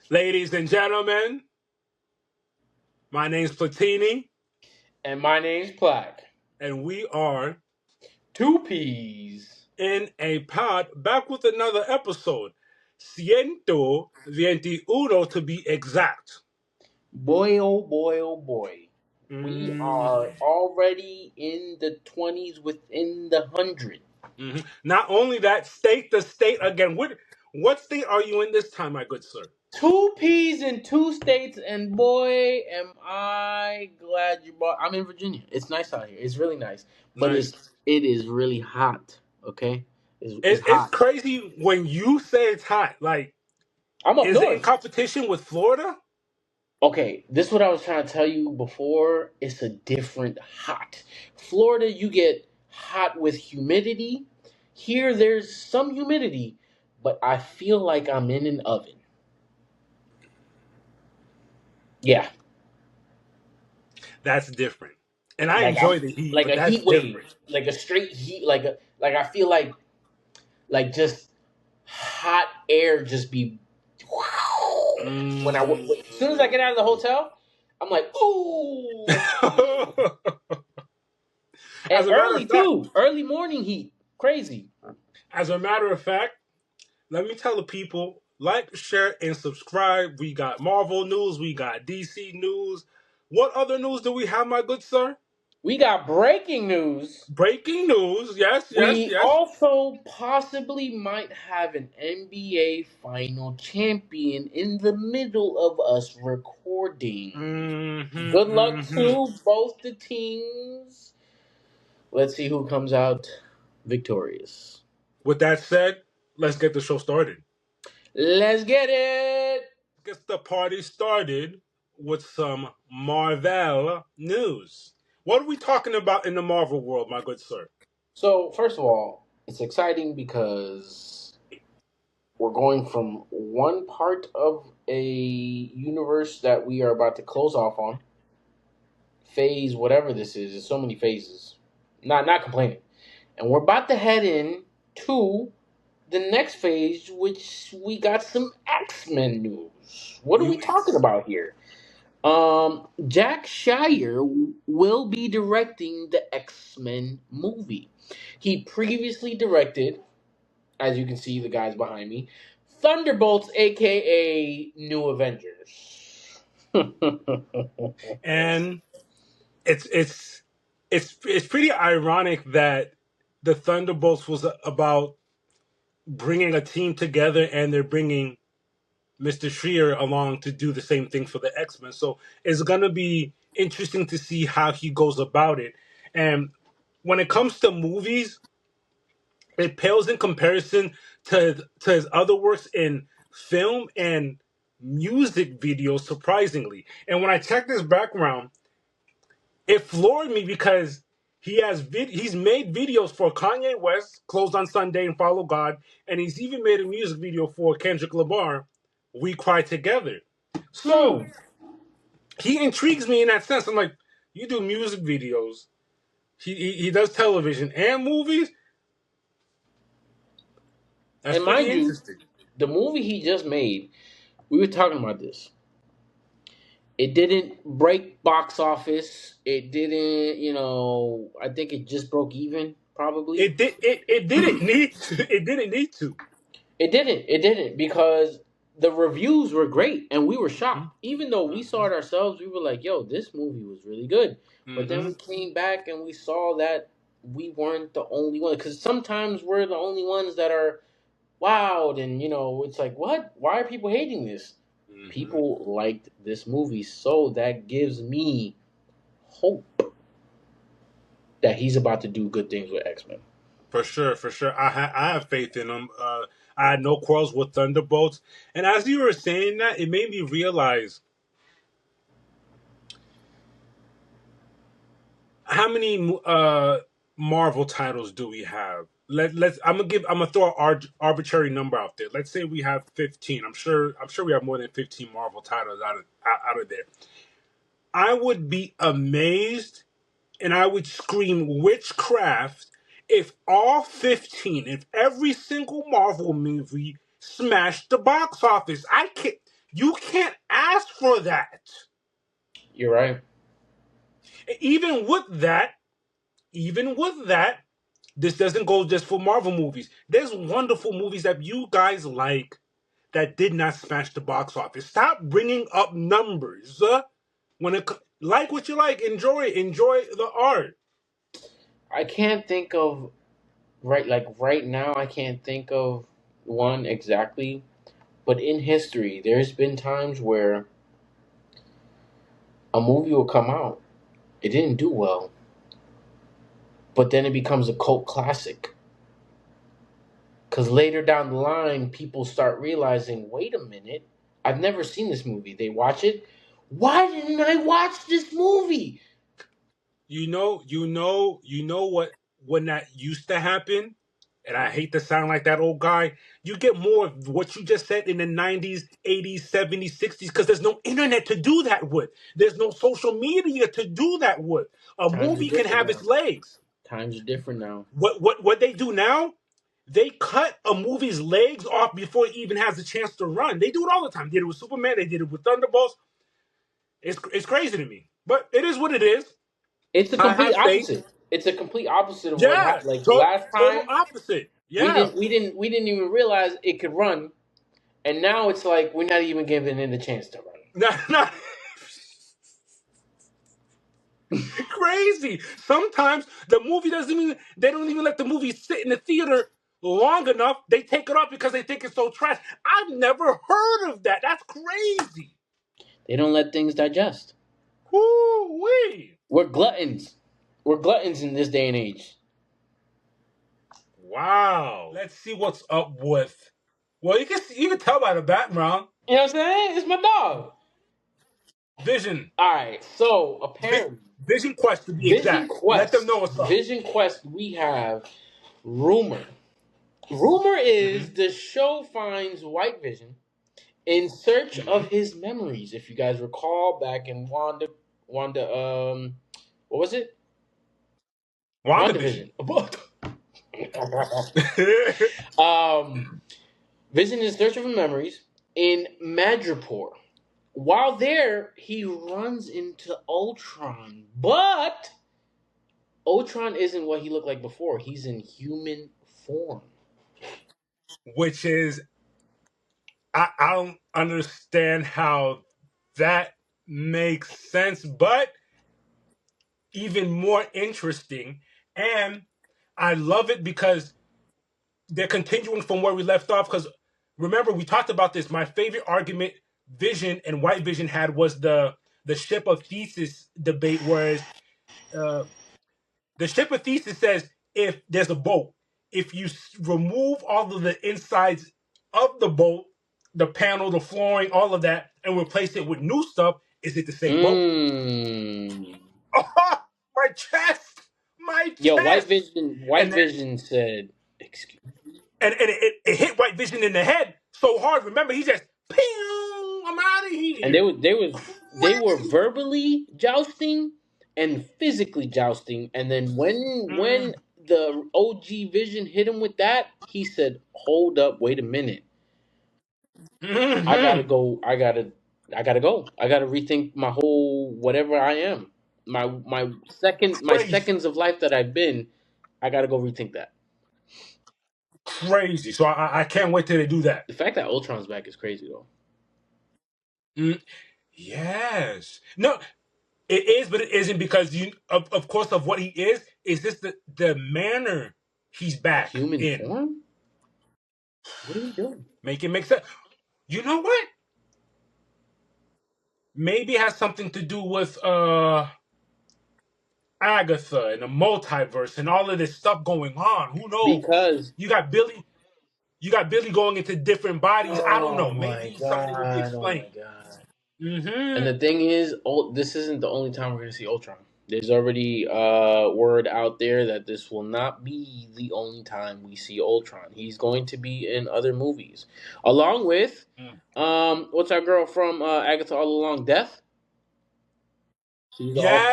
Ladies and gentlemen, my name's Platini, And my name's Plaque. and we are Two peas. in a pod back with another episode. Ciento, Veinte, to be exact. Boy, oh boy, oh boy. We Mm-hmm. are already in the 20s within the 100. Not only that, state the state again. What state are you in this time, my good sir? Two peas in two states, and boy, am I glad you brought. I'm in Virginia. It's nice out here. It's really nice. But Nice. it is really hot, okay? It's It's hot. crazy when you say it's hot. Like, I'm up is it in north. competition with Florida? Okay, this is what I was trying to tell you before. It's a different hot. Florida, you get hot with humidity. Here, there's some humidity, but I feel like I'm in an oven. Yeah, That's different. And I like I'm enjoy the heat, like but a that's heat wave, different. like a straight heat, like I feel like just hot air just be. As soon as I get out of the hotel, I'm like, ooh, and As a matter of early fact, too, early morning heat, crazy. as a matter of fact, let me tell the people like, share, and subscribe. We got Marvel news, we got DC news. What other news do we have, my good sir? We got breaking news. Breaking news. Yes, yes, We yes. also possibly might have an NBA final champion in the middle of us recording. Good luck Mm-hmm. to both the teams. Let's see who comes out victorious. With that said, let's get the show started. Let's get it. Get the party started with some Marvel news. What are we talking about in the Marvel world, my good sir? So, first of all, it's exciting because we're going from one part of a universe that we are about to close off on phase, whatever this is. There's so many phases. Not complaining. And we're about to head in to the next phase, which we got some X-Men news. What are we You talking about here? Jack Shire will be directing the X-Men movie. He previously directed, as you can see, the guys behind me, Thunderbolts, aka New Avengers. and it's pretty ironic that the Thunderbolts was about bringing a team together, and they're bringing Mr. Schreier along to do the same thing for the X-Men. So it's gonna be interesting to see how he goes about it. And when it comes to movies, it pales in comparison to his other works in film and music videos, surprisingly. And when I checked his background, it floored me because he's made videos for Kanye West, Closed on Sunday and Follow God, and he's even made a music video for Kendrick Lamar, We Cry Together. So Hmm. he intrigues me in that sense. I'm like, you do music videos, he does television and movies. That's And pretty mind you, interesting. the movie he just made, we were talking about this. It didn't break box office. It didn't, I think it just broke even, probably. It didn't need to, it didn't need to. It didn't because the reviews were great and we were shocked. Even though we saw it ourselves, we were like, yo, this movie was really good. But then Mm-hmm. we came back and we saw that we weren't the only one. Because sometimes we're the only ones that are wowed. And, it's like, what? Why are people hating this? Mm-hmm. People liked this movie. So that gives me hope that he's about to do good things with X Men. For sure, for sure. I have faith in him. I had no quarrels with Thunderbolts. And as you were saying that, it made me realize how many Marvel titles do we have? Let's. I'm gonna throw an arbitrary number out there. Let's say we have 15. I'm sure we have more than 15 Marvel titles out of there. I would be amazed and I would scream witchcraft if all 15, if every single Marvel movie smashed the box office. I can't. You can't ask for that. You're right. Even with that, even with that, this doesn't go just for Marvel movies. There's wonderful movies that you guys like that did not smash the box office. Stop bringing up numbers. When it like what you like, enjoy the art. I can't think of right now. I can't think of one exactly, but in history, there's been times where a movie will come out, it didn't do well, but then it becomes a cult classic. Because later down the line, people start realizing, wait a minute, I've never seen this movie. They watch it. Why didn't I watch this movie? You know what when that used to happen, and I hate to sound like that old guy. You get more of what you just said in the 90s, 80s, 70s, 60s, because there's no internet to do that with. There's no social media to do that with. A Times are movie can different have now. its legs. Times are different now. What they do now, they cut a movie's legs off before it even has a chance to run. They do it all the time. They did it with Superman, they did it with Thunderbolts. It's crazy to me. But it is what it is. It's the I complete have faith. opposite. It's a complete opposite of what Yeah, happened. Like last total time, opposite. Yeah. we didn't even realize it could run, and now it's like we're not even giving it a chance to run. Not crazy. Sometimes the movie doesn't even they don't even let the movie sit in the theater long enough. They take it off because they think it's so trash. I've never heard of that. That's crazy. They don't let things digest. Woo-wee. We're gluttons. We're gluttons in this day and age. Wow. Let's see what's up with. Well, you can tell by the background. You know what I'm saying? It's my dog. Vision. All right. So apparently, Vision Quest to be Vision exact. Let them Quest. know what's up. Vision Quest. We have rumor. Rumor is the show finds White Vision in search of his memories. If you guys recall, back in Wanda, what was it? WandaVision. WandaVision. Vision in search of his memories in Madripoor. While there, he runs into Ultron, but Ultron isn't what he looked like before. He's in human form. Which is I don't understand how that makes sense, but even more interesting. And I love it because they're continuing from where we left off. Because remember, we talked about this. My favorite argument Vision and White Vision had was the ship of Thesis debate, whereas uh, the ship of Thesis says if there's a boat, if you remove all of the insides of the boat, the panel, the flooring, all of that, and replace it with new stuff, is it the same boat? Mm. Oh, my chest, my Yo, White chest, Vision. White and Vision said, "Excuse." it hit White Vision in the head so hard. Remember, he just, pew, I'm out of And here. they were verbally jousting and physically jousting. And then when the OG Vision hit him with that, he said, "Hold up, wait a minute. I gotta Mm-hmm. go. I gotta go. I gotta rethink my whole whatever I am. My Crazy, seconds of life that I've been. I gotta go rethink that." crazy. So I can't wait till they do that. The fact that Ultron's back is crazy though. Mm, yes. No, it is, but it isn't because of course, of what he is. Is this the manner he's back Human in? form? What are we doing? Make it make sense. You know what? Maybe it has something to do with Agatha and the multiverse and all of this stuff going on. Who knows? Because You got Billy. You got Billy going into different bodies. I don't oh know. my Maybe something will be god, oh my explained. god. And Mm-hmm. the thing is, this isn't the only time we're gonna see Ultron. There's already word out there that this will not be the only time we see Ultron. He's going to be in other movies, along with what's our girl from Agatha All Along, Death. She's Yes.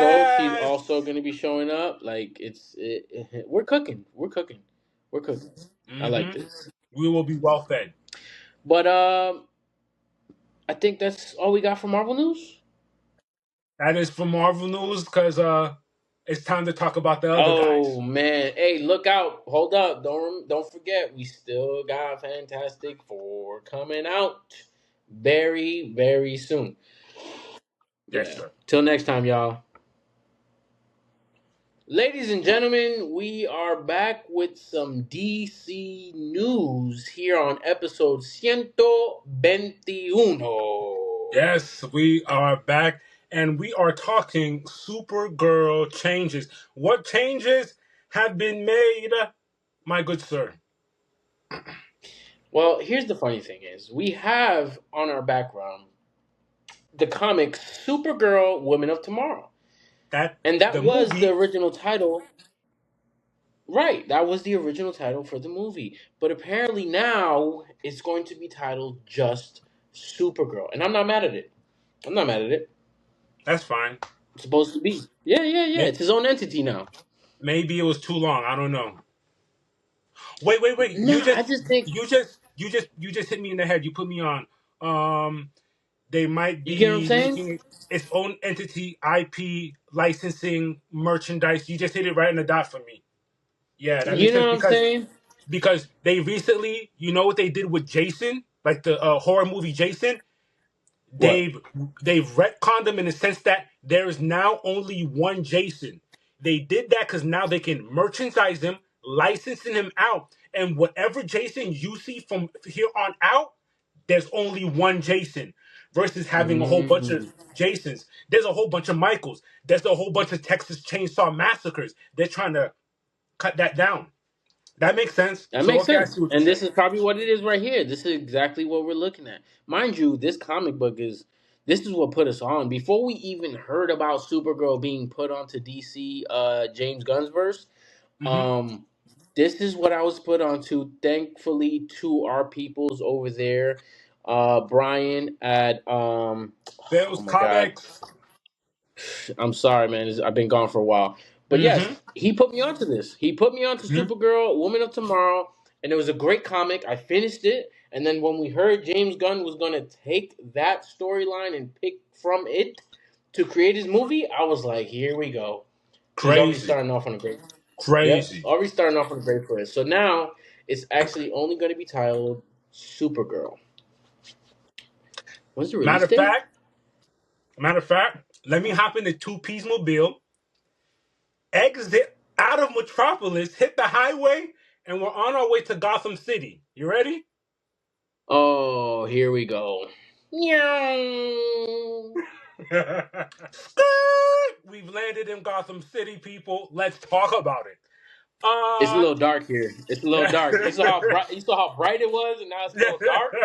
also going to be showing up. Like we're cooking, we're cooking, we're cooking. I like Mm-hmm. this, We will be well fed. but I think that's all we got for Marvel news. That is for Marvel news because it's time to talk about the other guys. Oh man, hey, look out! Hold up! Don't forget, we still got Fantastic Four coming out very soon. Yes, Yeah. sir. Till next time, y'all. Ladies and gentlemen, we are back with some DC news here on episode Ciento 21. Yes, we are back and we are talking Supergirl changes. What changes have been made, my good sir? Well, here's the funny thing is we have on our background the comic Supergirl Women of Tomorrow. That And that the was the movie, original title. Right, that was the original title for the movie. But apparently now it's going to be titled just Supergirl. And I'm not mad at it. I'm not mad at it. that's fine. It's supposed to be. Yeah. May- It's his own entity now. Maybe it was too long. I don't know. Wait. Nah, I just think You just hit me in the head. You put me on. Um, they might you get what I'm be saying? making its own entity, IP, licensing, merchandise. You just hit it right in the dot for me. Yeah, that You makes know sense what I'm saying? because they recently, you know what they did with Jason, like the horror movie Jason. What? They've they've retconned them in the sense that there is now only one Jason. They did that because now they can merchandise him, licensing him out, and whatever Jason you see from here on out, there's only one Jason. Versus having a whole bunch of Mm, Jasons. There's a whole bunch of Michaels. There's a whole bunch of Texas Chainsaw Massacres. They're trying to cut that down. That makes sense. that So makes okay, I sense. see what you're And this saying. is probably what it is right here. This is exactly what we're looking at. Mind you, this comic book is this is what put us on. Before we even heard about Supergirl being put onto DC James Gunn's verse, Hmm. um this is what I was put onto. Thankfully to our peoples over there. Brian at oh Bill's my god. Comics. I'm sorry, man. I've been gone for a while. But yes, Hmm. he put me onto this. He put me onto Hmm. Supergirl, Woman of Tomorrow, and it was a great comic. I finished it, and then when we heard James Gunn was going to take that storyline and pick from it to create his movie, I was like, here we go. He's already Crazy. starting off on a great. Yep, Crazy. already starting off on a great foot. So now it's actually only going to be titled Supergirl. When's the Matter release of date? fact, matter of fact, let me hop in the two piece mobile, exit out of Metropolis, hit the highway, and we're on our way to Gotham City. You ready? Oh, here we go. Meow. We've landed in Gotham City, people. Let's talk about it. It's a little dark here. It's a little dark. You saw how Uh, bright. You saw how bright it was, and now it's a little dark.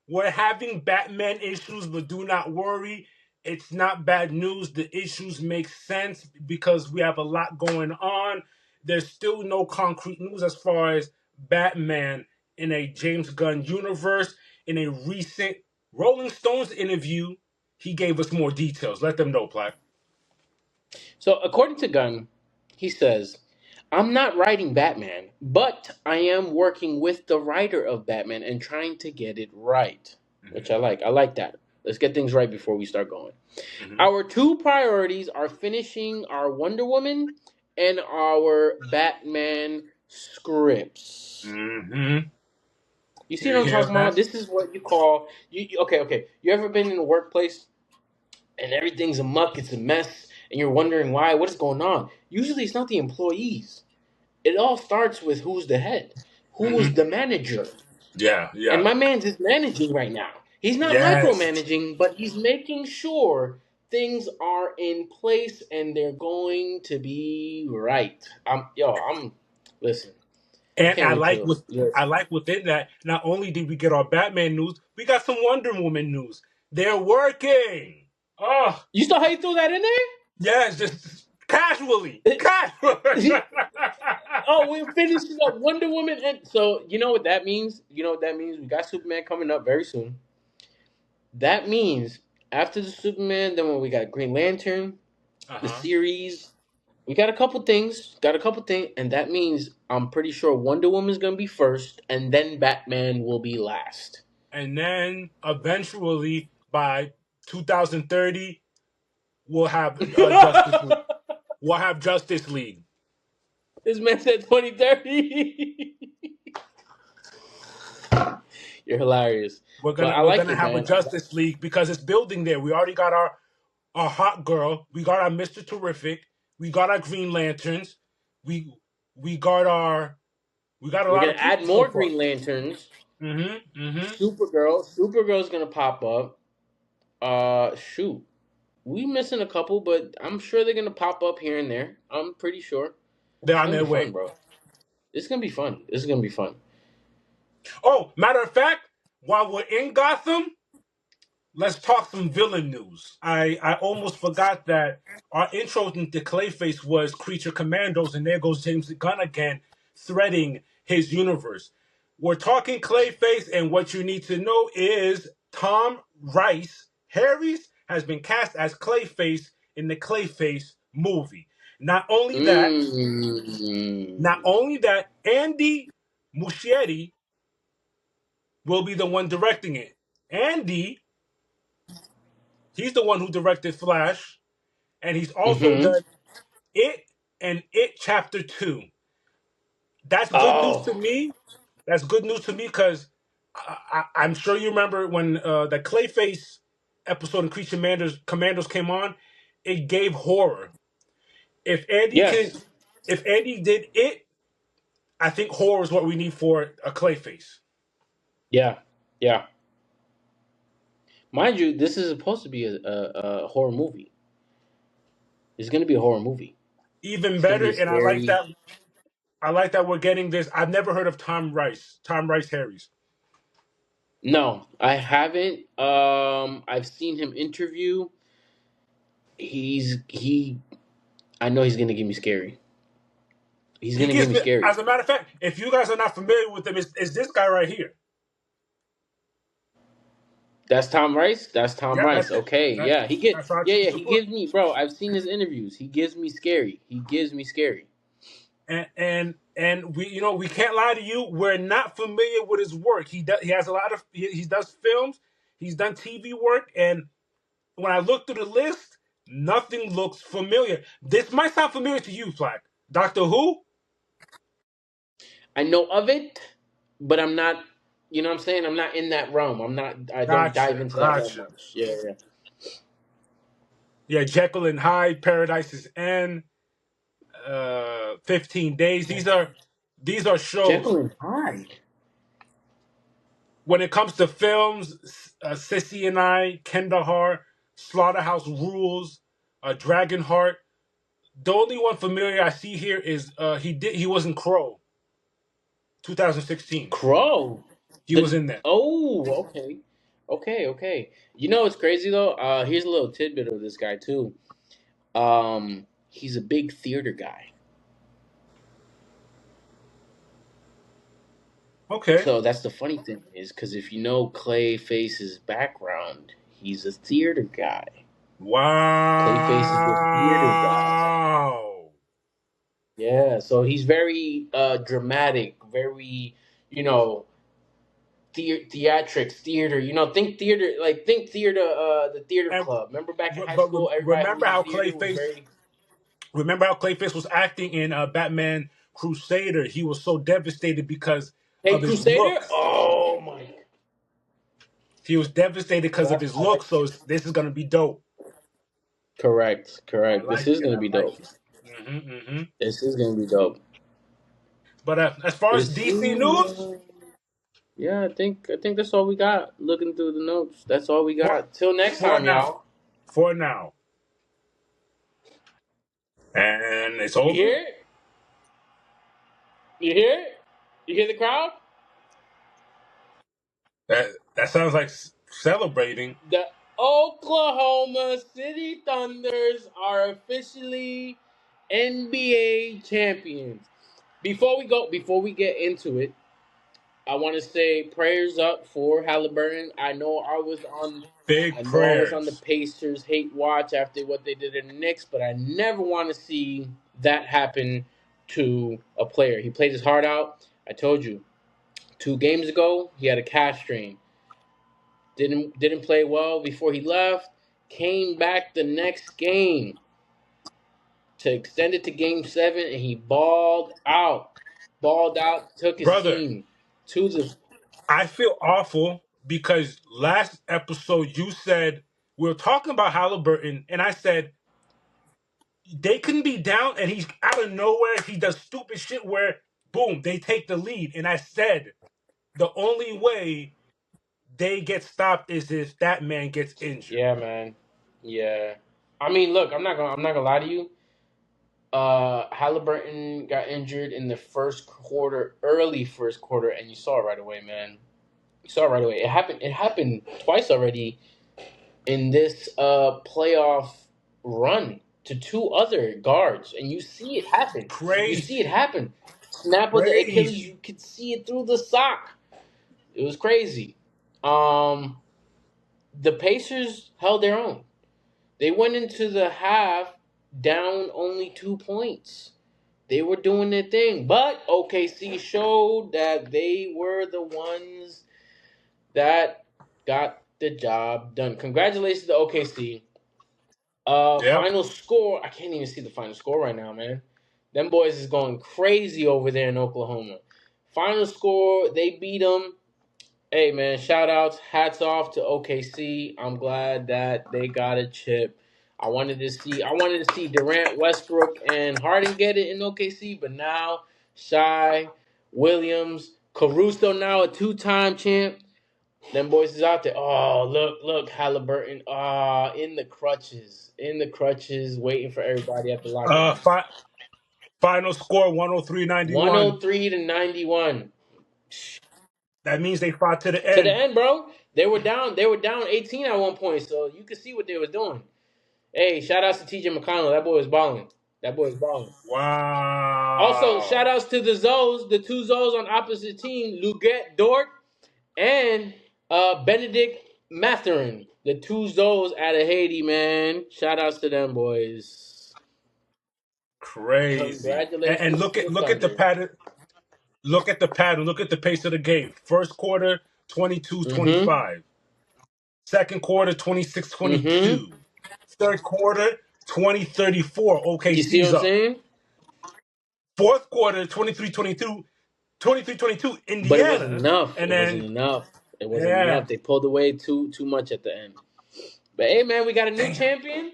We're having Batman issues, but do not worry. It's not bad news. The issues make sense because we have a lot going on. There's still no concrete news as far as Batman in a James Gunn universe. In a recent Rolling Stones interview, he gave us more details. Let them know, Platt. So, according to Gunn, he says, "I'm not writing Batman, but I am working with the writer of Batman and trying to get it right." Which Hmm. I like. I like that. Let's get things right before we start going. Hmm. Our two priorities are finishing our Wonder Woman and our Batman scripts. Hmm. You see You what I'm hear talking about? that? This is what you call okay. You ever been in a workplace and everything's a muck, it's a mess, and you're wondering why, what is going on? Usually it's not the employees. It all starts with who's the head, who's Hmm. the manager. And Yeah. my man's is managing right now. He's not Yes. micromanaging, but he's making sure things are in place and they're going to be right. I'm listen. I And can't wait till I listen. like within that, not only did we get our Batman news, we got some Wonder Woman news. They're working. Oh, You saw how you threw that in yes, just casually. there? Casually. Oh, we're finishing up Wonder Woman, and so you know what that means. You know what that means. We got Superman coming up very soon. That means after the Superman, then when we got Green Lantern, the Uh-huh. series, we got a couple things. Got a couple things, and that means I'm pretty sure Wonder Woman's gonna be first, and then Batman will be last. and then eventually by 2030 we'll have Justice League. We'll have Justice League. This man said 2030. You're hilarious. But I We're like gonna it, have a man. Justice League because it's building there. We already got our hot girl. We got our Mister Terrific. We got our Green Lanterns. We we got our we got a We're lot gonna of people add so more far. Green Lanterns. Mm-hmm. Supergirl's gonna pop up. Shoot, we missing a couple, but I'm sure they're gonna pop up here and there. I'm pretty sure. They're It's on gonna their be fun, way. bro. It's gonna be fun. This is gonna be fun. Oh, matter of fact, while we're in Gotham, let's talk some villain news. I almost forgot that our intro into Clayface was Creature Commandos, and there goes James Gunn again, threading his universe. We're talking Clayface, and what you need to know is Tom Rice Harris has been cast as Clayface in the Clayface movie. Not only that, not Mm. only that, Andy Muschietti will be the one directing it. Andy, he's the one who directed Flash, and he's also Mm-hmm. done It and It Chapter 2. That's good news to Oh, me. That's good news to me because I'm sure you remember when the Clayface episode of Commandos came on. It gave horror. If Andy can, yes. if Andy did it, I think horror is what we need for a Clayface. Yeah. Yeah. Mind you, this is supposed to be a horror movie. It's gonna be a horror movie. Even It's gonna better, be a and I like scary. that. I like that we're getting this. I've never heard of Tom Rice. Tom Rice Harris. No, I haven't. I've seen him interview. He. I know he's gonna give me scary. He's He gonna give gives me me, scary. as a matter of fact, if you guys are not familiar with him, it's this guy right here. That's Tom Rice. That's Tom Yeah, Rice. that's it. Okay, That, yeah, he get. that's our Yeah, trooper yeah, he support. gives me, bro. I've seen his interviews. He gives me scary. He gives me scary. And we we can't lie to you. We're not familiar with his work. He has a lot of he does films. He's done TV work, and when I look through the list, nothing looks familiar. This might sound familiar to you, Flack. Doctor Who. I know of it, but I'm not. You know what I'm saying? I'm not in that realm. I'm not. I don't dive Gotcha, into that realm gotcha. much. Yeah, yeah. Yeah, Jekyll and Hyde, Paradise's End, 15 Days. These are shows. Jekyll and Hyde. When it comes to films, Sissy and I, Kandahar, Slaughterhouse Rules, Dragonheart. The only one familiar I see here is he was in Crow, 2016. Crow. He was in there. Okay, okay. You know what's crazy though? Here's a little tidbit of this guy too. He's a big theater guy. Okay. So that's the funny thing is because if you know Clayface's background, he's a theater guy. Clayface is a theater guy. Wow. Yeah, so he's very dramatic, very you know theatrics, theater. You know, think theater, like think theater, the theater And club. Remember back in high but school, everybody who remember was in how theater was Clayface very. was acting in Batman Crusader. He was so devastated because Hey, of his Crusader! looks. Oh my! He was devastated because of Yeah, his I looks. like So it. this is gonna be dope. Correct, I correct. This like is it. gonna I be like dope. it. Hmm. This is gonna be dope. But as far as This DC is. news, Yeah, I think that's all we got. Looking through the notes, that's all we for got. Till next for time, now, y'all. for now, and it's You over. hear it? You hear it? You hear the crowd? That sounds like celebrating. The Oklahoma City Thunders are officially NBA champions. Before we get into it, I want to say prayers up for Halliburton. Big I know I was on the prayers. Pacers hate watch after what they did in the Knicks, but I never want to see that happen to a player. He played his heart out. I told you 2 games ago he had a calf strain. Didn't play well before he left. Came back the next game to extend it to game 7, and he balled out. Balled out, took his Brother, team to the. I feel awful because last episode you said we were talking about Halliburton, and I said they can be down, and he's out of nowhere. He does stupid shit where, boom, they take the lead. And I said the only way they get stopped is if that man gets injured. Yeah, man. Yeah. I mean, look, I'm not gonna lie to you. Halliburton got injured in the first quarter, early first quarter, and you saw it right away, man. You saw it right away. It happened. It happened twice already in this playoff run to two other guards, and you see it happen. You see it Crazy. happen. Snap of the Achilles, Crazy. you could see it through the sock. It was crazy. Um, the Pacers held their own. They went into the half down only 2 points. They were doing their thing, but OKC showed that they were the ones that got the job done. Congratulations to OKC. Yep. Final score. I can't even see the final score right now, man. Them boys is going crazy over there in Oklahoma. Final score, they beat them. Hey, man, shout outs, hats off to OKC. I'm glad that they got a chip. I wanted to see Durant, Westbrook, and Harden get it in OKC, but now Shy, Williams, Caruso now a two-time champ. Them boys is out there. Oh, look, Halliburton. In the crutches, waiting for everybody at the locker Uh, room. fi- Final score 103-91. 103 to 91. That means they fought to the To the end. end, bro. They were down 18 at one point, so you could see what they was doing. Hey, shout outs to TJ McConnell. That boy was balling. That boy was balling. Also, shout Wow. outs to the Zoes, the two Zoes on opposite team, Luget Dort and Benedict Matherin. The two Zoes out of Haiti, man. Shout outs to them boys. Crazy. And Congratulations to the look at the Thunder. pattern. Look at the pattern. Look at the pace of the game. First quarter, Mm-hmm. 22-25. Second quarter, 26 Mm-hmm. 22. Third quarter, 20-34. You see what OKC's I'm up. saying? Fourth quarter, 23-22. 23-22, But it wasn't Indiana. enough. And It wasn't then, enough. It wasn't yeah. enough. They pulled away too much at the end. But hey, man, we got a new Damn. champion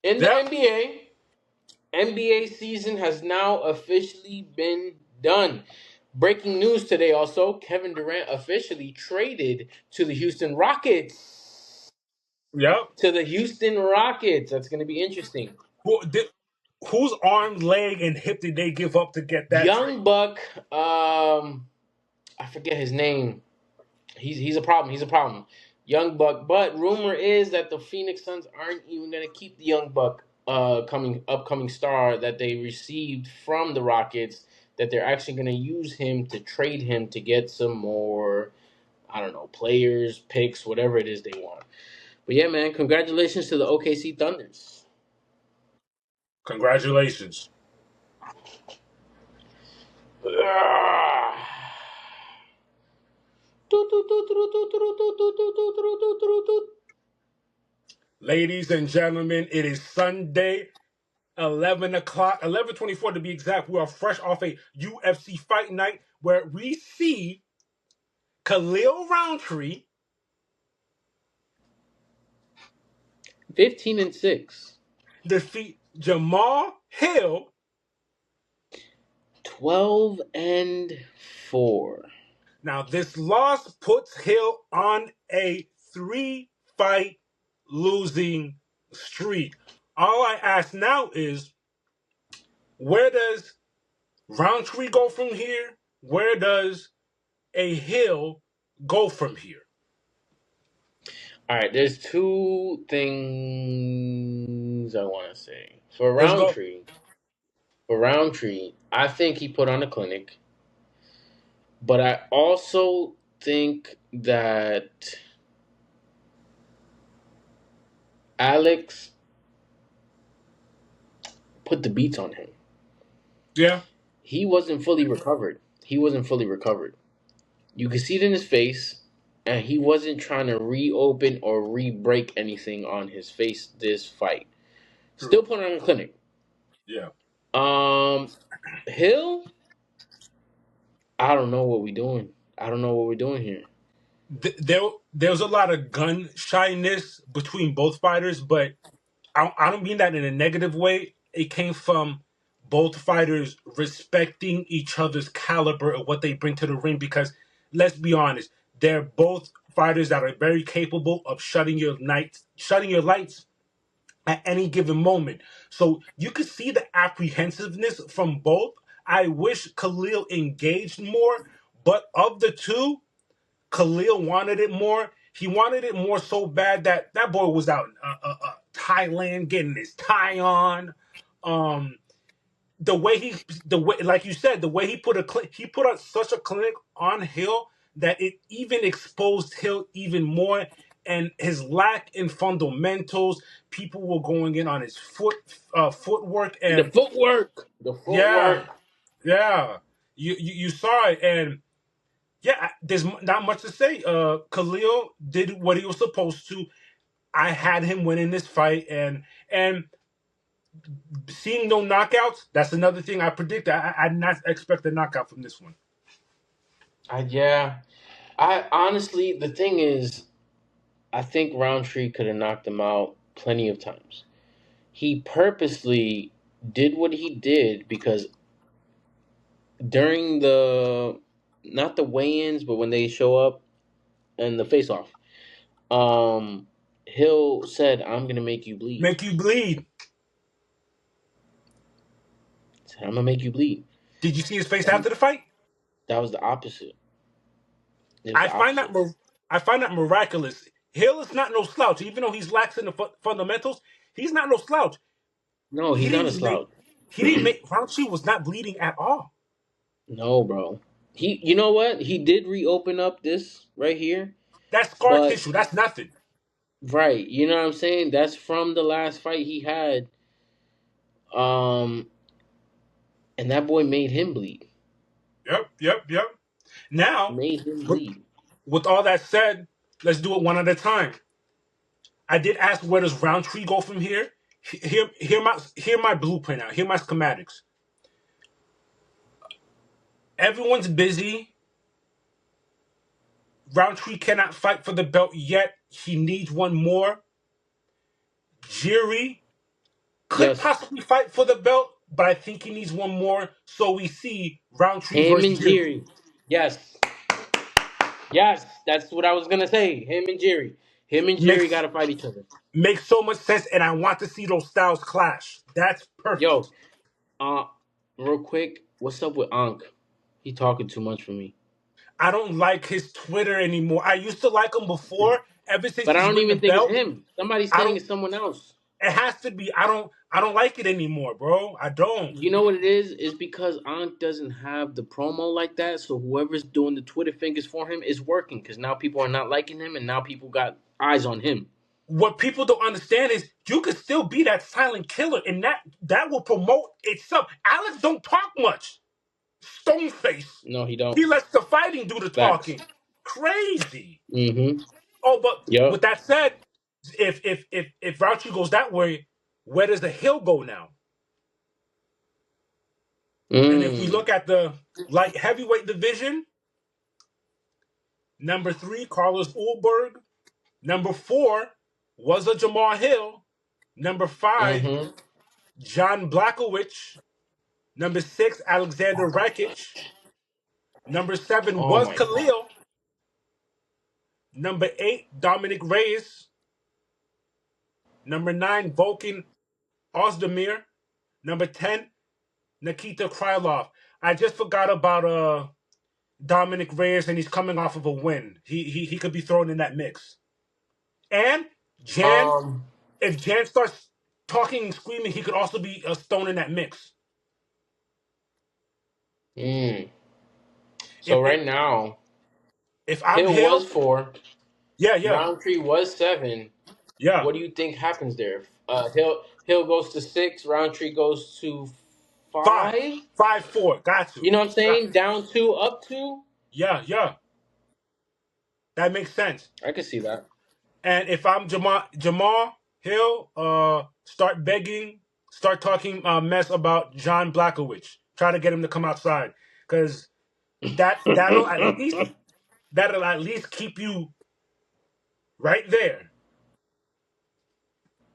in the Yep. NBA. NBA season has now officially been done. Breaking news today also, Kevin Durant officially traded to the Houston Rockets. Yep. To the Houston Rockets. That's going to be interesting. Who, did, whose arm, leg, and hip did they give up to get that Young trade? Buck, I forget his name. He's a problem. He's a problem. Young Buck. But rumor is that the Phoenix Suns aren't even going to keep the Young Buck upcoming star that they received from the Rockets, that they're actually going to use him to trade him to get some more, I don't know, players, picks, whatever it is they want. But yeah, man, congratulations to the OKC Thunders. Congratulations. Ladies and gentlemen, it is Sunday, 11 o'clock, 11:24 to be exact. We are fresh off a UFC fight night where we see Khalil Roundtree 15-6. defeat Jamal Hill 12-4. Now, this loss puts Hill on a 3-fight losing streak. All I ask now is, where does Roundtree go from here? Where does a Hill go from here? All right, there's two things I want to say. Let's go. For Roundtree, I think he put on a clinic, but I also think that Alex put the beats on him. Yeah. He wasn't fully recovered. You could see it in his face. and he wasn't trying to reopen or re-break anything on his face this fight. True. Still put on a clinic. Yeah. Um, Hill, I don't know what we're doing. I don't know what we're doing here. There's a lot of gun shyness between both fighters, but I don't mean that in a negative way. It came from both fighters respecting each other's caliber and what they bring to the ring. Because let's be honest, they're both fighters that are very capable of shutting your lights at any given moment. So you could see the apprehensiveness from both. I wish Khalil engaged more, but of the two, Khalil wanted it more. He wanted it more so bad that that boy was out in Thailand getting his tie on. Um, the way, like you said, the way he put on such a clinic on Hill that it even exposed Hill even more, and his lack in fundamentals. People were going in on his footwork, The and footwork. The yeah, footwork. yeah, you saw it, and yeah, there's not much to say. Khalil did what he was supposed to. I had him winning this fight, and seeing no knockouts. That's another thing I predict. I did not expect a knockout from this one. Yeah. I honestly, the thing is, I think Roundtree could have knocked him out plenty of times. He purposely did what he did because during the not the weigh-ins, but when they show up and the face-off, um, Hill said, "I'm gonna make you bleed." Make you bleed. He said, "I'm gonna make you bleed." Did you see his face And after the fight? that was the opposite. It was I the find that opposite. I find that miraculous. Hill is not no slouch, even though he's lax in the fundamentals. He's not no slouch. No, He he's not a didn't make slouch. he didn't make Fauci was not bleeding at all. No, bro. You know what? He did reopen up this right here, That's scar but tissue. That's nothing. right, you know what I'm saying? That's from the last fight he had. Um, and that boy made him bleed. Yep. Now, Made him with, bleed. with all that said, let's do it one at a time. I did ask where does Roundtree go from here. Hear my blueprint out. Hear my schematics. Everyone's busy. Roundtree cannot fight for the belt yet. He needs one more. Jiri could Yes, possibly fight for the belt, but I think he needs one more. So we see Roundtree him versus and Jiri. Jerry. Yes, yes, that's what I was gonna say. Him and Jerry. Him and Jerry Makes gotta fight each other. makes so much sense, and I want to see those styles clash. That's Yo, perfect. uh, real quick, what's up with Ankh? He talking too much for me. I don't like his Twitter anymore. I used to like him before. Ever since But I he's don't win the even think it's belt, him. Somebody's I saying don't. it's someone else. It has to be. I don't like it anymore, bro. I don't. You know what it is? It's because Ankh doesn't have the promo like that. So whoever's doing the Twitter fingers for him is working because now people are not liking him and now people got eyes on him. What people don't understand is you could still be that silent killer, and that will promote itself. Alex don't talk much. Stoneface. No, he don't. He lets the fighting do the Facts. talking. Crazy. Mm-hmm. Oh, but with Yup. that said, if Rauchi goes that way, where does the hill go now? And if we Mm. look at the light heavyweight division, number 3, Carlos Ulberg. Number 4 was a Jamal Hill. Number 5, Mm-hmm. John Blakowicz. Number 6, Alexander Rakic. Number 7 Oh was my god. Khalil. Number 8, Dominic Reyes. Number 9, Volkan Ozdemir. Number 10, Nikita Krylov. I just forgot about Dominic Reyes, and he's coming off of a win. He could be thrown in that mix. And Jan, Um. if Jan starts talking and screaming, he could also be thrown in that mix. Mm. So If if, right now, if I'm Hill was Hill, 4. yeah, Roundtree was 7. yeah, What do you think happens there? Hill goes to 6. Roundtree goes to five, 5. 5-4. Got to, You know what I'm saying? Down 2, up 2. yeah. That makes sense. I can see that. And if I'm Jamal Hill, start begging, start talking mess about John Blackowicz. Try to get him to come outside because that'll at least keep you right there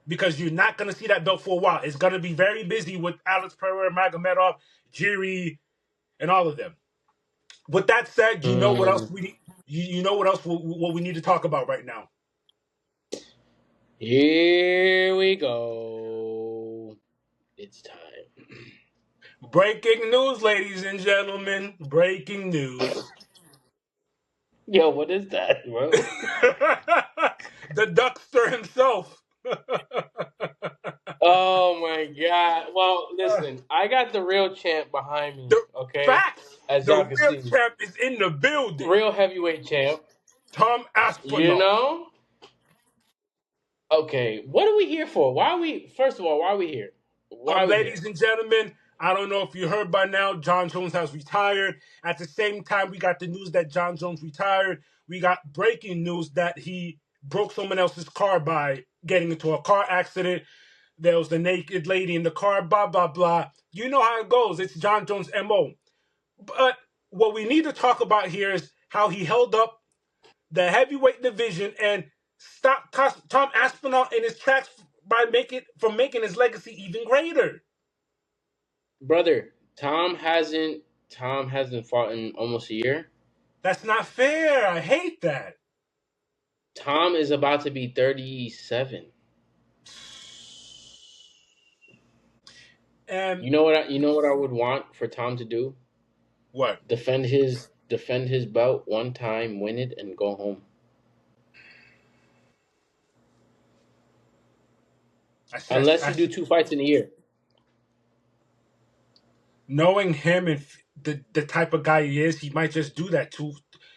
because you're not going to see that belt for a while. It's going to be very busy with Alex Pereira, Magomedov, Jiri, and all of them. With that said, you know what else Mm, we need? You know what else what we need to talk about right now? here we go. It's time. Breaking news, ladies and gentlemen. Breaking news. Yo, what is that, bro? The Duckster himself. Oh my god. Well, listen, I got the real champ behind me, The okay? facts. As The y'all can real see. champ is in the building. Real heavyweight champ. Tom You Aspinall. know? Okay, what are we here for? Why are we first of all, why are we here? Why are we here? Ladies and gentlemen, I don't know if you heard by now, John Jones has retired. At the same time, we got the news that John Jones retired. We got breaking news that he broke someone else's car by getting into a car accident. There was the naked lady in the car, blah, blah, blah. You know how it goes. It's John Jones' MO. But what we need to talk about here is how he held up the heavyweight division and stopped Tom Aspinall in his tracks by making his legacy even greater. Brother, Tom hasn't fought in almost a year. That's not fair. I hate that. Tom is about to be 37. And You know what I would want for Tom to do? what? Defend his belt one time, win it, and go home. Unless you do 2 fights in a year. Knowing him and the type of guy he is, he might just do that too.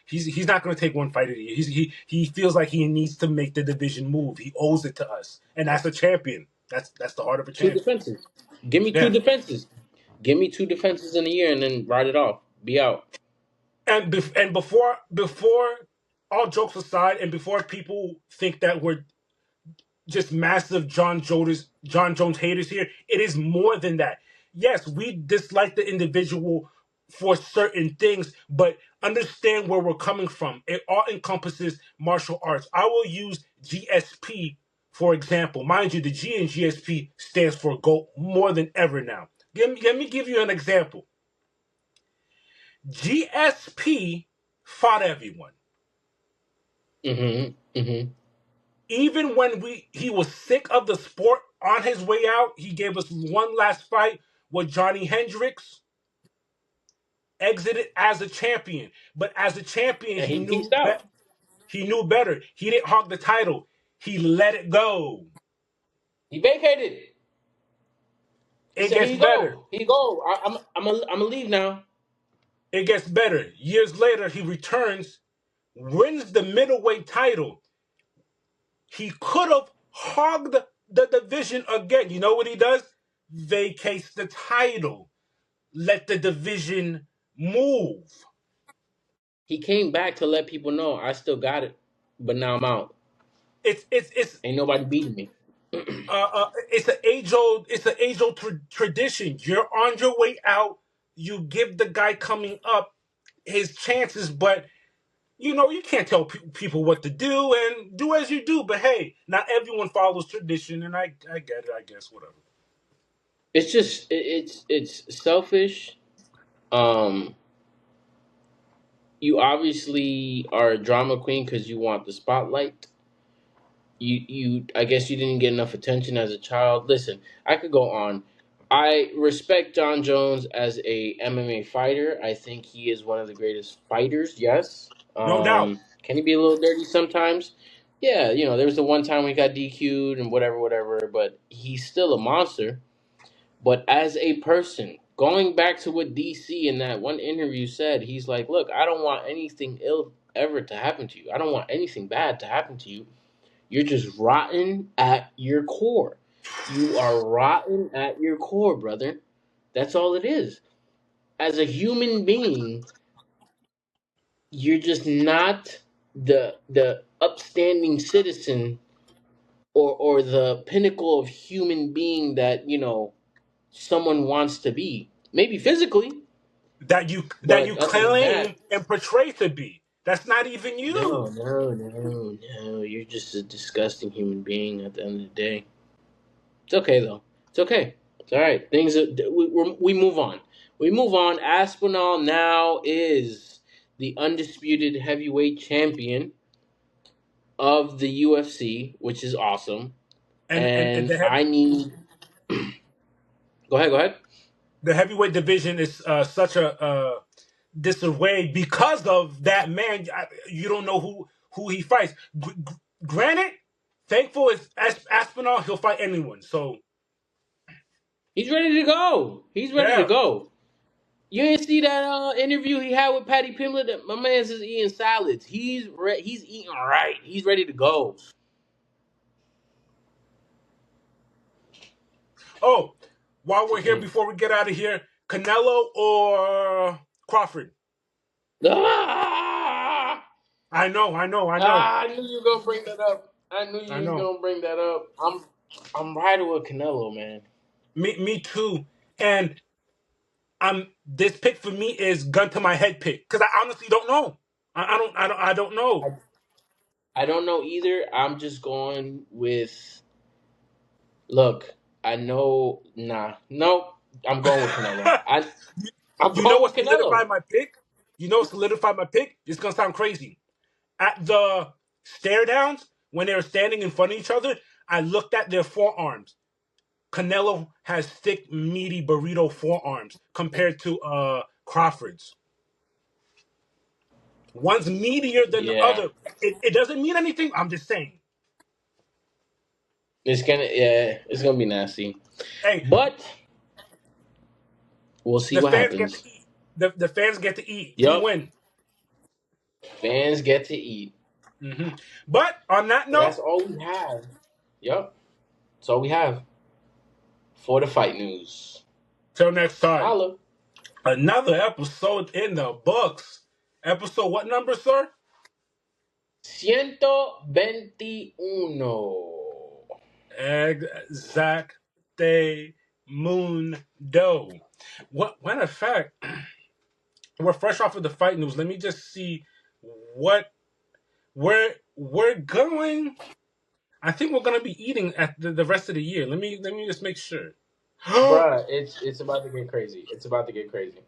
He's not going to take one fight a year. He feels like he needs to make the division move. He owes it to us, and that's a champion. That's the heart of a Two champion. defenses. Give me two Yeah. defenses. Give me two defenses in a year and then ride it off. Be out. And before all jokes aside, and before people think that we're just massive John Jones haters here, it is more than that. Yes, we dislike the individual for certain things, but understand where we're coming from. It all encompasses martial arts. I will use GSP for example. Mind you, the G in GSP stands for GOAT more than ever now. Let me give you an example. GSP fought everyone. Mm-hmm. Mm-hmm. Even when he was sick of the sport on his way out, he gave us one last fight with Johnny Hendricks, exited as a champion. But as a champion, And he peaced out. he knew better. He didn't hog the title. He let it go. He vacated. He It said, gets "Here you better. go. Here you go. I'm a leave now." It gets better. Years later, he returns, wins the middleweight title. He could have hogged the division again. You know what he does? Vacates the title. Let the division move. He came back to let people know I still got it, but now I'm out. It's Ain't nobody beating me. it's an age old tradition. You're on your way out. You give the guy coming up his chances, but you can't tell people what to do and do as you do. But hey, not everyone follows tradition, and I get it. I guess whatever. It's just it's selfish. Um, you obviously are a drama queen because you want the spotlight. You I guess you didn't get enough attention as a child. Listen, I could go on. I respect John Jones as a MMA fighter. I think he is one of the greatest fighters. Yes. No doubt. Can he be a little dirty sometimes? Yeah, there was the one time we got DQ'd and whatever, whatever. But he's still a monster. But as a person, going back to what DC in that one interview said, he's like, "Look, I don't want anything ill ever to happen to you. I don't want anything bad to happen to you. You're just rotten at your core. You are rotten at your core, brother. That's all it is. As a human being, you're just not. the upstanding citizen, or the pinnacle of human being that someone wants to be. Maybe physically, that you but other than that, claim and portray to be. That's not even no, you. no, no, no. You're just a disgusting human being at the end of the day. It's okay though. It's okay. It's all right. We move on. We move on. Aspinall now is the undisputed heavyweight champion of the UFC, which is awesome. And And I need. Go ahead. Go ahead. the heavyweight division is such a disarray because of that man. You don't know who he fights. Granted, thankful is Aspinall. He'll fight anyone. So He's ready to go. He's ready to yeah. go. You didn't see that interview he had with Patty Pimlet? My man's just eating salads. He's eating right. He's ready to go. Oh, while we're here, before we get out of here, Canelo or Crawford? Ah! I know, I knew you were gonna bring that up. I knew I you was know. gonna bring that up. I'm riding with Canelo, man. Me too. And this pick for me is gun to my head pick because I honestly don't know. I don't know. I don't know either. I'm just going with. Look, I know. Nah, nope. I'm going with Canelo. I'm You know going with what Canelo. solidified my pick? You know what solidified my pick? It's gonna sound crazy. At the stare downs, when they were standing in front of each other, I looked at their forearms. Canelo has thick, meaty burrito forearms compared to Crawford's. One's meatier than the Yeah, other. It doesn't mean anything. I'm just saying. it's gonna be nasty, Hey, but we'll see the what fans get to happens. eat. The fans get to eat. Team Yup, win. fans get to eat. But on that But note, that's all we have. Yup, that's all we have for the fight news. till next time. Holla. Another episode in the books. Episode what number, sir? Ciento 21. Exacte mundo. What? Matter of fact, we're fresh off of the fight news. Let me just see what we're going. I think we're gonna be eating at the rest of the year. Let me just make sure. Bruh, it's about to get crazy. It's about to get crazy.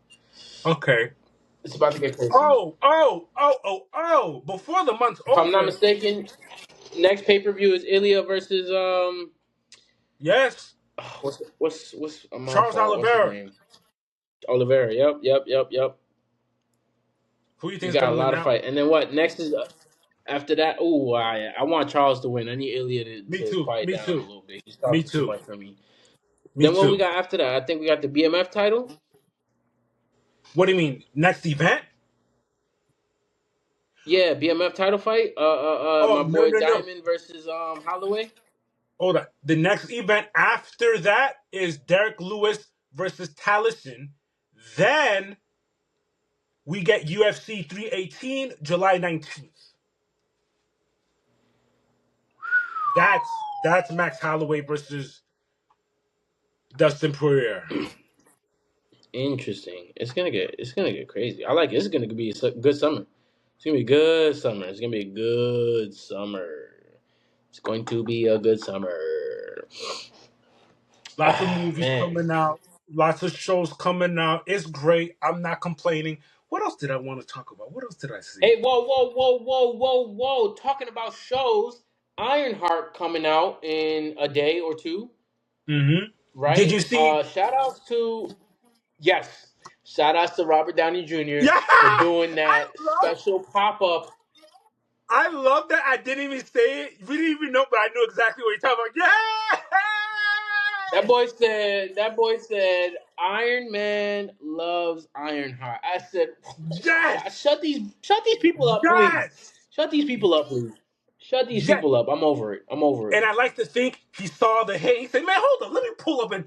Okay. It's about to get crazy. Oh! Before the month's If I'm not over, mistaken, next pay per view is Ilya versus yes, what's my Charles fault? What's his Oliveira. name? Oliveira. Yep. Who do you think We is got a gonna win lot of now? fight. And then what? Next is after that. Oh, I want Charles to win. I need Ilya Me to too. quiet Me down a too. little bit. He's Me talking too too. much for me. Me Then what we too. got after that? I think we got the BMF title. What do you mean? Next event? Yeah, BMF title fight. Oh My boy no. Diamond versus Holloway. Hold on. The next event after that is Derek Lewis versus Taliesin. Then we get UFC 318 July 19th. That's Max Holloway versus Dustin Poirier. Interesting. It's gonna get crazy. I like it. It's gonna be a good summer. It's gonna be a good summer. It's gonna be a good summer. It's going to be a good summer. Lots of Ah, movies man. coming out. Lots of shows coming out. It's great. I'm not complaining. What else did I want to talk about? What else did I see? Hey, whoa. Talking about shows, Ironheart coming out in a day or two, Did right? you see? Shout outs to yes. Shout outs to Robert Downey Jr. Yeah, for doing I that love. special pop up. I love that. I didn't even say it. We didn't even know, but I knew exactly what you're talking about. Yeah. That boy said Iron Man loves Ironheart. I said, Yes. shut these people up, please. Yes. Shut these people up, please. Shut these Yes. people up. I'm over it. I'm over it. And I like to think he saw the hate. He said, "Man, hold up. Let me pull up and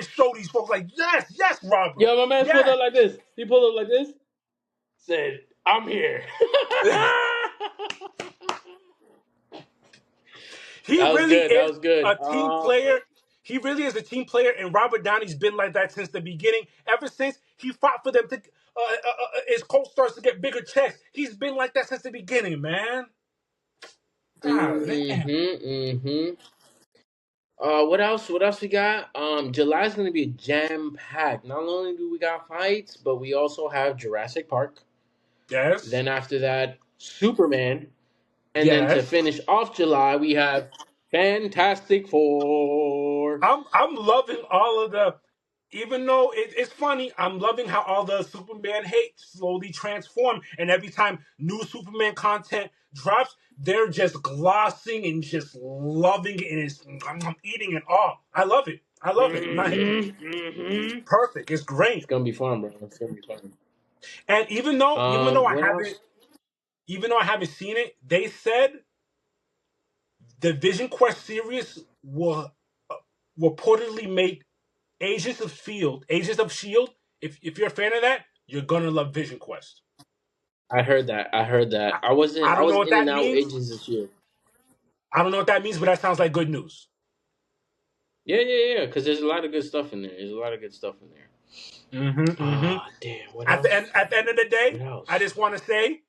show these folks." Like, yes, Robert. Yo, my man pulled Yes. up like this. He pulled up like this. Said, I'm here. He That was really good. That is was good. a team player. He really is a team player, and Robert Downey's been like that since the beginning. Ever since he fought for them to his co-stars to get bigger checks, he's been like that since the beginning, man. God damn. Mm-hmm. What else? What else we got? July's gonna be jam packed. Not only do we got fights, but we also have Jurassic Park. Yes. Then after that, Superman, and then to Yes. finish off July, we have Fantastic Four. I'm loving all of the. Even though it's funny, I'm loving how all the Superman hate slowly transform, and every time new Superman content drops, they're just glossing and just loving it, and I'm eating it all. I love it. I love it. I'm not hating. It's Mm-hmm. perfect. It's It's great. gonna be fun, bro. It's gonna be fun. And even though I What haven't else? even though I haven't seen it, they said the Vision Quest series will reportedly make Agents of Shield. If you're a fan of that, you're gonna love Vision Quest. I heard that. I heard that. I, I wasn't. I I don't know was what in and that out means. Agents of Shield. I don't know what that means, but that sounds like good news. Yeah. Because there's a lot of good stuff in there. There's a lot of good stuff in there. Mm-hmm. Ah, damn. What At the else? end, at the end of the What day, I else? just want to say,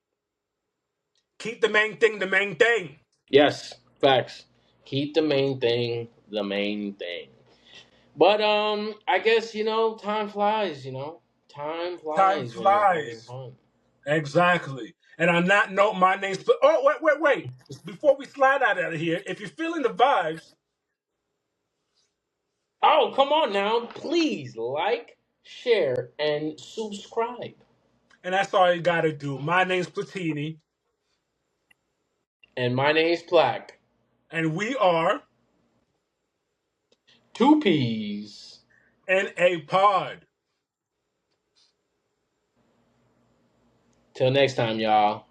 keep the main thing the main thing. Yes, facts. Keep the main thing the main thing. But I guess time flies. Time Time flies when you're having flies. fun. Exactly. And on that note, my name's. Oh, wait. Before we slide out of here, if you're feeling the vibes, Oh, come on now! Please like, share, and subscribe. and that's all you gotta do. My name's Platini, And my name's Plaque. and we are Two peas. in a pod. Till next time, y'all.